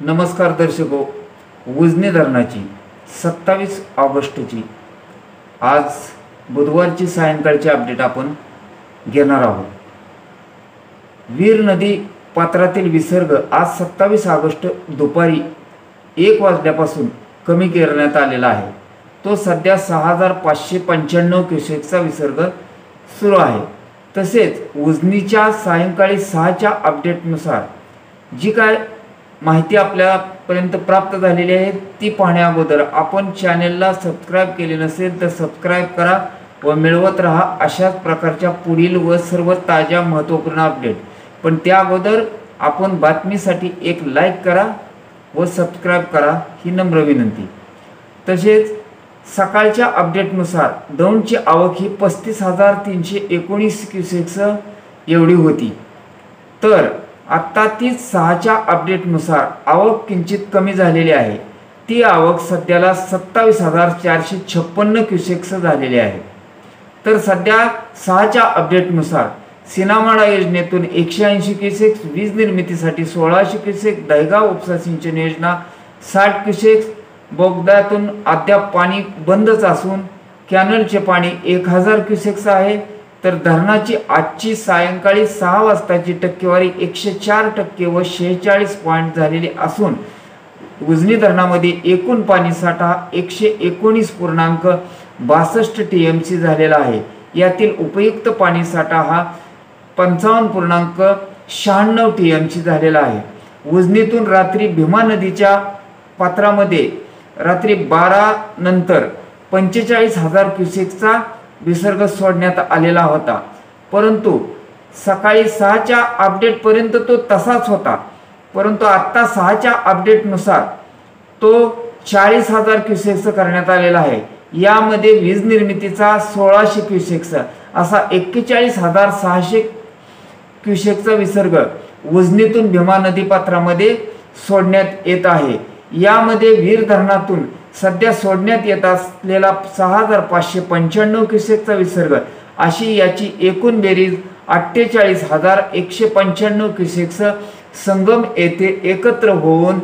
नमस्कार दर्शको, उजनी धरणाची 27 ऑगस्टची आज बुधवारची सायंकाळची अपडेट आपण घेणार आहोत। वीर नदी पात्रातील विसर्ग आज 27 ऑगस्ट दुपारी 1 वाजल्यापासून कमी करण्यात आलेला आहे। तो सध्या 6595 क्युसेकचा विसर्ग सुरू आहे। तसेच उजनीच्या सायंकाळी 6च्या अपडेटनुसार जी काय माहिती आपल्यापर्यंत प्राप्त झालेली आहे ती पाहण्या अगोदर आपण चॅनलला सबस्क्राइब केले नसेल तर सबस्क्राइब करा व मिळवत रहा अशाच प्रकारच्या पुढील व सर्व ताज्या महत्त्वपूर्ण अपडेट। पण त्या अगोदर आपण बातमीसाठी एक लाईक करा व सबस्क्राइब करा ही नम्र विनंती। तसेच सकाळच्या अपडेटनुसार दौंडची आवक ही 35,319 क्युसेक्स एवढी होती। तर आता तीच 6च्या अपडेटनुसार आवक किंचित कमी झालेली आहे। ती आवक सध्याला 27,456 क्युसेक्स झालेली आहे। तर सध्या 6च्या अपडेटनुसार सिनामाडा योजनेतून 180 क्युसेक्स, वीज निर्मितीसाठी 1600 क्युसेक्स, दहेगाव उपसा सिंचन योजना 60 क्युसेक्स, बोगद्यातून अद्याप पाणी बंदच असून कॅनलचे पाणी 1000 क्युसेक्स आहे। तर धरणाची आजची सायंकाळी 6 वाजताची टक्केवारी 104% व 46 पॉइंट झालेली असून उजनी धरणामध्ये एकूण पाणीसाठा 119.62 TMC झालेला आहे। यातील उपयुक्त पाणीसाठा हा 55.96 TMC झालेला आहे। उजनीतून रात्री भीमा नदीच्या पात्रामध्ये रात्री 12 नंतर 45,000 क्युसेकचा विसर्ग सोडण्यात आलेला होता, परंतु सकाळी 6च्या अपडेट पर्यंत तो तसाच होता। परंतु आता 6च्या अपडेटनुसार तो 40,000 क्युसेक्स करण्यात आलेला आहे। यामध्ये वीज निर्मितीचा 1600 क्युसेक्स असा 41,600 क्युसेक्सचा विसर्ग उजनीतून भीमा नदी पात्रामध्ये सोडण्यात येत आहे। यामध्ये वीर धरणातून सध्या सोडण्यात येत असलेला 6,595 क्युसेकचा विसर्ग अशी याची एकूण बेरीज 48,195 क्युसेक्स संगम येथे एकत्र होऊन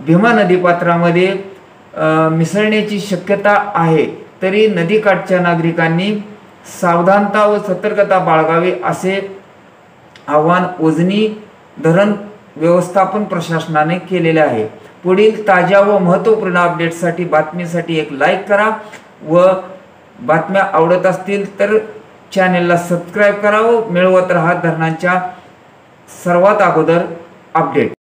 भीमा नदी पात्रामध्ये मिसळण्याची शक्यता आहे। तरी नदीकाठच्या नागरिकांनी सावधानता व सतर्कता बाळगावी असे आवाहन उजनी धरण व्यवस्थापन प्रशासनाने केलेले आहे। पुढील ताज्या व महत्त्वपूर्ण अपडेटसाठी बातमीसाठी एक लाईक करा व बातम्या आवडत असतील तर चॅनलला सबस्क्राइब करा व मिळवत रहा धरणांच्या सर्वात अगोदर अपडेट।